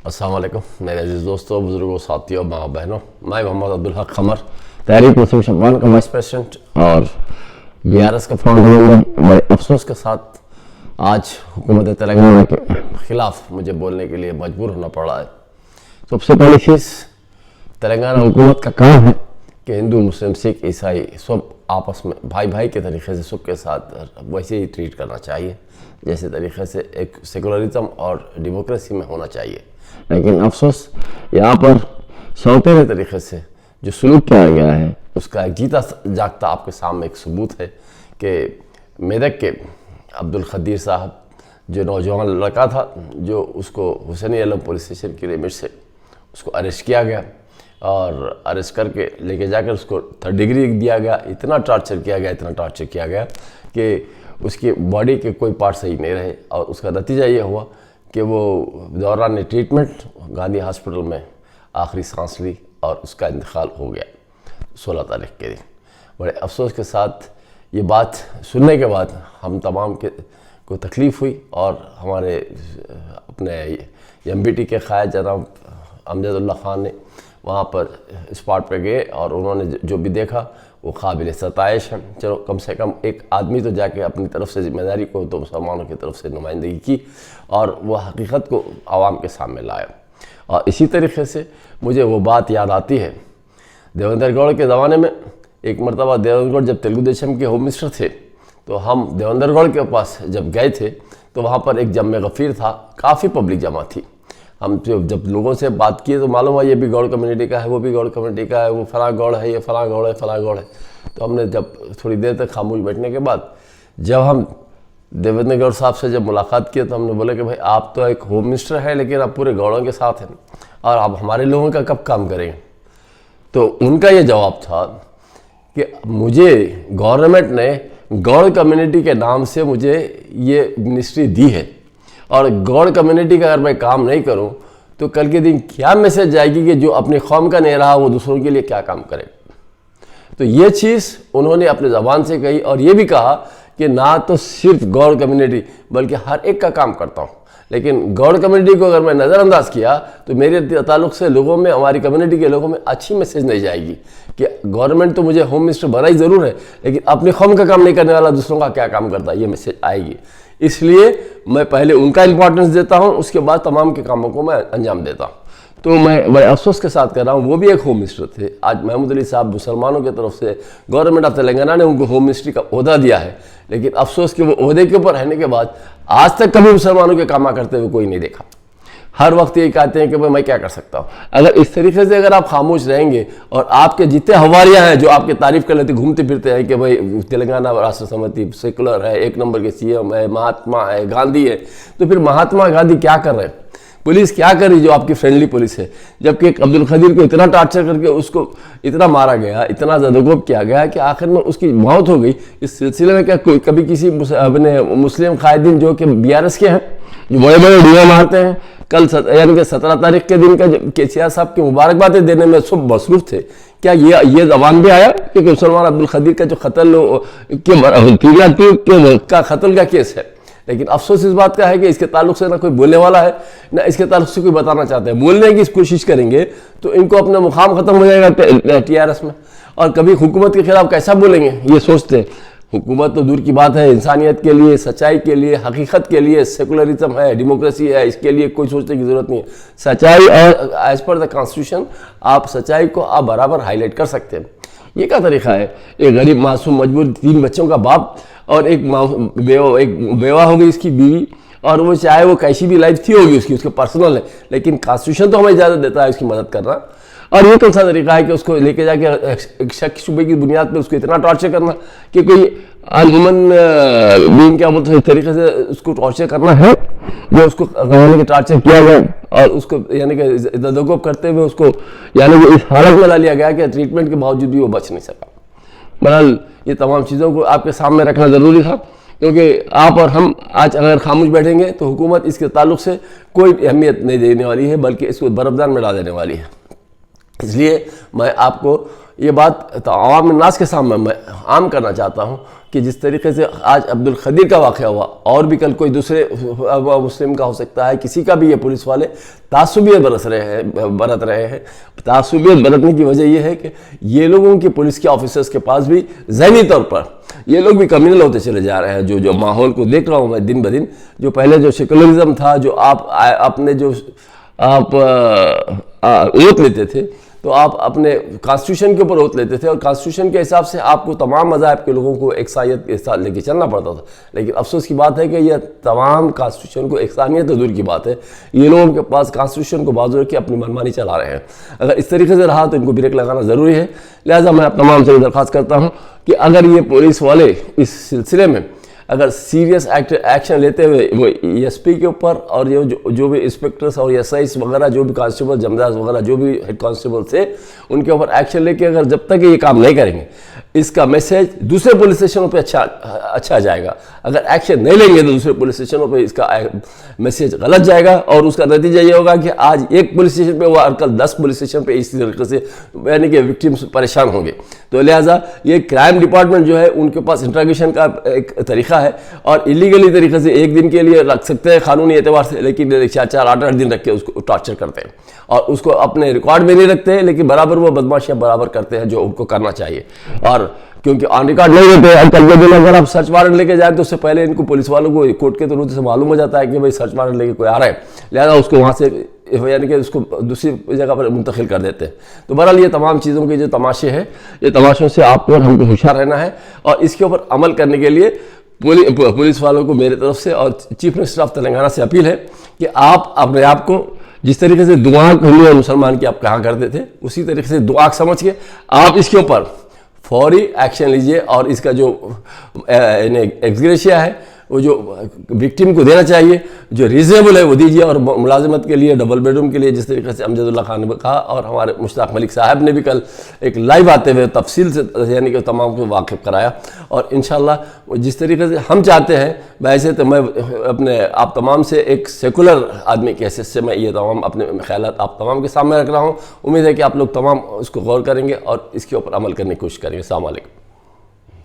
अस्सलाम वालेकुम मेरे अजीज़ दोस्तों, बुजुर्गों, साथियों, माँ बहनों। मैं मोहम्मद अब्दुल हक खमर, तहरीक मुस्लिम शमवान का वाइस प्रेसिडेंट और BRS का फाउंडर। बड़े अफसोस के साथ आज हुकूमत तेलंगाना के ख़िलाफ़ मुझे बोलने के लिए मजबूर होना पड़ा है। सबसे पहली चीज़, तेलंगाना हुकूमत का काम है कि हिंदू, मुस्लिम, सिख, ईसाई सब आपस में भाई भाई के तरीके से सबके साथ वैसे ही ट्रीट करना चाहिए जैसे तरीके से एक सेकुलरिज्म और डेमोक्रेसी में होना चाहिए। लेकिन अफसोस यहाँ पर सौतेले तरीके से जो सलूक किया गया है उसका एक जीता जागता आपके सामने एक सबूत है कि मेदक के अब्दुल खदीर साहब जो नौजवान लड़का था, जो उसको हुसैनी आलम पुलिस स्टेशन की लिमिट से उसको अरेस्ट किया गया और अरेस्ट करके लेके जाकर उसको 3rd डिग्री दिया गया। इतना टॉर्चर किया गया कि उसकी बॉडी के कोई पार्ट सही नहीं रहे और उसका नतीजा ये हुआ कि वो दौरान ट्रीटमेंट गांधी हॉस्पिटल में आखिरी सांस ली और उसका इंतकाल हो गया 16 तारीख के दिन। बड़े अफसोस के साथ ये बात सुनने के बाद हम तमाम को तकलीफ़ हुई और हमारे अपने MBT के क़ायद जनाब अमजदुल्ला खान ने वहाँ पर स्पॉट पे गए और उन्होंने जो भी देखा वो काबिल सताइश है। चलो कम से कम एक आदमी तो जाके अपनी तरफ से जिम्मेदारी को तो मुसलमानों की तरफ से नुमाइंदगी की और वो हकीकत को आवाम के सामने लाया। और इसी तरीके से मुझे वो बात याद आती है, देवेंद्र गौड़ के ज़माने में एक मरतबा देवेंद्र गौड़ जब तेलुगु देशम के होम मिनिस्टर थे तो हम देवेंद्र गौड़ के पास जब गए थे तो वहाँ पर एक जम्मे गफ़ीर था, काफ़ी पब्लिक जमा थी। हम जब लोगों से बात किए तो मालूम हुआ ये भी गौड़ कम्युनिटी का है, वो भी गौड़ कम्युनिटी का है, वो फलां गौड़ है, ये फलां गौड़ है, फलां गौड़ है। तो हमने जब थोड़ी देर तक खामोश बैठने के बाद जब हम देवेंद्र गौड़ साहब से जब मुलाकात किए तो हमने बोला कि भाई आप तो एक होम मिनिस्टर है लेकिन आप पूरे गौड़ों के साथ हैं और आप हमारे लोगों का कब काम करेंगे। तो उनका ये जवाब था कि मुझे गवर्नमेंट ने गौड़ कम्युनिटी के नाम से मुझे ये मिनिस्ट्री दी है और गौड़ कम्युनिटी का अगर मैं काम नहीं करूं तो कल के दिन क्या मैसेज जाएगी कि जो अपनी कौम का नहीं रहा वो दूसरों के लिए क्या काम करे। तो ये चीज़ उन्होंने अपने ज़बान से कही और ये भी कहा कि ना तो सिर्फ गौड़ कम्युनिटी बल्कि हर एक का काम करता हूँ, लेकिन गौड़ कम्युनिटी को अगर मैं नज़रअंदाज किया तो मेरे ताल्लुक़ से लोगों में, हमारी कम्युनिटी के लोगों में अच्छी मैसेज नहीं जाएगी कि गवर्नमेंट तो मुझे होम मिनिस्टर बनाई ज़रूर है लेकिन अपनी कौम का काम नहीं करने वाला दूसरों का क्या काम करता है, ये मैसेज आएगी। इसलिए मैं पहले उनका इम्पोर्टेंस देता हूँ, उसके बाद तमाम के कामों को मैं अंजाम देता हूँ। तो मैं बड़े अफसोस के साथ कह रहा हूँ, वो भी एक होम मिनिस्टर थे। आज महमूद अली साहब मुसलमानों की तरफ से गवर्नमेंट ऑफ तेलंगाना ने उनको होम मिनिस्ट्री का ओहदा दिया है, लेकिन अफसोस कि वो ओहदे के ऊपर रहने के बाद आज तक कभी मुसलमानों के काम करते हुए कोई नहीं देखा। हर वक्त यही कहते हैं कि भाई मैं क्या कर सकता हूँ। अगर इस तरीके से अगर आप खामोश रहेंगे और आपके जितने हवारियाँ हैं जो आपके तारीफ़ कर लेते घूमते फिरते हैं कि भाई तेलंगाना राष्ट्र समिति सेकुलर है, 1 नंबर के CM है, महात्मा है, गांधी है, तो फिर महात्मा गांधी क्या कर रहे हैं, पुलिस क्या कर रही जो आपकी फ्रेंडली पुलिस है। जबकि एक अब्दुल खदीर को इतना टॉर्चर करके उसको इतना मारा गया, इतना ज़दगोब किया गया कि आखिर में उसकी मौत हो गई। इस सिलसिले में क्या कोई कभी किसी अपने मुस्लिम कायदीन जो कि BRS के हैं, जो बड़े बड़े डुआ मारते हैं, कल यानी कि 17 तारीख के दिन का KCR साहब की मुबारकबादें देने में सब मसरूफ थे, क्या ये जबान भी आया कि मुसलमान अब्दुल खदीर का जो कत्ल का कत्ल का केस है। लेकिन अफसोस इस बात का है कि इसके ताल्लुक से ना कोई बोलने वाला है ना इसके ताल्लुक से कोई बताना चाहता है। बोलने की कोशिश करेंगे तो इनको अपना मुकाम ख़त्म हो जाएगा TRS में, और कभी हुकूमत के खिलाफ कैसा बोलेंगे ये सोचते हैं। हुकूमत तो दूर की बात है, इंसानियत के लिए, सच्चाई के लिए, हकीकत के लिए, सेकुलरिज्म है, डेमोक्रेसी है, इसके लिए कोई सोचने की ज़रूरत नहीं है। सच्चाई और एज़ पर द कॉन्स्टिट्यूशन आप सच्चाई को आप बराबर हाईलाइट कर सकते हैं। ये क्या तरीका है? एक गरीब मासूम मजबूर 3 बच्चों का बाप और एक बेवा हो गई इसकी बीवी, और वो चाहे वो कैसी भी लाइफ थी होगी उसके पर्सनल है, लेकिन कॉन्स्टिट्यूशन तो हमें इजाज़त देता है उसकी मदद करना। और ये कौन सा तरीका है कि उसको लेके जाके एक शक शुबे की बुनियाद पे उसको इतना टॉर्चर करना कि कोई अनह्यूमन बीइंग क्या बोलते हैं, इस तरीके से उसको टॉर्चर करना है जो उसको यानी कि टॉर्चर किया गया और उसको यानी कि दगोब करते हुए उसको यानी कि इस हालत में ला लिया गया कि ट्रीटमेंट के बावजूद भी वो बच नहीं सका। बहरहाल ये तमाम चीज़ों को आपके सामने रखना ज़रूरी था, क्योंकि आप और हम आज अगर खामोश बैठेंगे तो हुकूमत इसके ताल्लुक से कोई अहमियत नहीं देने वाली है, बल्कि इसको बर्फदान में डाल देने वाली है। इसलिए मैं आपको ये बात तो आवाम नास के सामने मैं आम करना चाहता हूँ کہ جس طریقے سے آج عبدالقدیر کا واقعہ ہوا اور بھی کل کوئی دوسرے مسلم کا ہو سکتا ہے، کسی کا بھی یہ پولیس والے تعصبیت برت رہے ہیں. تعصبیت برتنے کی وجہ یہ ہے کہ یہ لوگوں کی پولیس کے آفیسرز کے پاس بھی ذہنی طور پر یہ لوگ بھی کمیونل ہوتے چلے جا رہے ہیں. جو ماحول کو دیکھ رہا ہوں میں دن بدن، جو پہلے جو سیکولرزم تھا، جو آپ اپنے جو آپ اوت لیتے تھے، تو آپ اپنے کانسٹیٹیوشن کے اوپر اوت لیتے تھے اور کانسٹیٹیوشن کے حساب سے آپ کو تمام مذاہب کے لوگوں کو یکسانیت کے ساتھ لے کے چلنا پڑتا تھا. لیکن افسوس کی بات ہے کہ یہ تمام کانسٹیٹیوشن کو یکسانیت تو دور کی بات ہے، یہ لوگوں کے پاس کانسٹیٹیوشن کو بازو رکھ کے اپنی منمانی چلا رہے ہیں. اگر اس طریقے سے رہا تو ان کو بریک لگانا ضروری ہے. لہٰذا میں تمام سے درخواست کرتا ہوں کہ اگر یہ پولیس والے اس سلسلے میں اگر سیریس ایکشن لیتے ہوئے وہ ایس پی کے اوپر اور یہ جو بھی انسپیکٹرز اور ایس آئیز وغیرہ جو بھی کانسٹیبل جمداز وغیرہ جو بھی ہیڈ کانسٹیبل تھے ان کے اوپر ایکشن لے کے اگر جب تک یہ کام نہیں کریں گے اس کا میسیج دوسرے پولیس اسٹیشنوں پہ اچھا جائے گا. اگر ایکشن نہیں لیں گے تو دوسرے پولیس اسٹیشنوں پہ اس کا میسیج غلط جائے گا اور اس کا نتیجہ یہ ہوگا کہ آج ایک پولیس اسٹیشن پہ وہ اور کل 10 پولیس اسٹیشن پہ اسی طریقے سے یعنی کہ وکٹمس پریشان ہوں گے. تو لہٰذا یہ کرائم ڈپارٹمنٹ جو ہے ان کے پاس انٹراگیشن کا ایک طریقہ ہے اور ایلیگلی طریقے سے ایک دن کے لیے رکھ سکتے ہیں قانونی اعتبار سے، لیکن 4-8 دن رکھ کے اس کو ٹارچر کرتے ہیں اور اس کو اپنے ریکارڈ میں نہیں رکھتے ہیں، لیکن برابر وہ بدماشیاں برابر کرتے ہیں جو ان کو کرنا چاہیے. اور کیونکہ آن ریکارڈ نہیں ہوتے ہیں، کل کے دن اگر آپ سرچ وارنٹ لے کے جائیں تو اس سے پہلے ان کو پولیس والوں کو کورٹ کے تھرو سے معلوم ہو جاتا ہے کہ بھائی سرچ وارنٹ لے کے کوئی آ رہا ہے، لہٰذا اس کو وہاں سے یعنی کہ اس کو دوسری جگہ پر منتقل کر دیتے ہیں. تو بہرحال یہ تمام چیزوں کے جو تماشے ہیں، یہ تماشوں سے آپ کو اور ہم کو ہوشیار رہنا ہے اور اس کے اوپر عمل کرنے کے لیے پولیس والوں کو میرے طرف سے اور چیف منسٹر آف تلنگانہ سے اپیل ہے کہ آپ اپنے آپ کو جس طریقے سے دعا ہندو اور مسلمان کی آپ کہاں کرتے تھے اسی طریقے سے دعا سمجھ کے آپ اس کے اوپر فوری ایکشن لیجئے اور اس کا جو ایکسگریشیا ہے وہ جو وکٹم کو دینا چاہیے جو ریزنیبل ہے وہ دیجیے. اور ملازمت کے لیے ڈبل بیڈ روم کے لیے جس طریقے سے امجد اللہ خان نے کہا اور ہمارے مشتاق ملک صاحب نے بھی کل ایک لائیو آتے ہوئے تفصیل سے یعنی کہ تمام کو واقف کرایا. اور انشاءاللہ جس طریقے سے ہم چاہتے ہیں ویسے تو میں اپنے آپ تمام سے ایک سیکولر آدمی کے حیثیت سے میں یہ تمام اپنے خیالات آپ تمام کے سامنے رکھ رہا ہوں. امید ہے کہ آپ لوگ تمام اس کو غور کریں گے اور اس کے اوپر عمل کرنے کی کوشش کریں گے. السلام علیکم.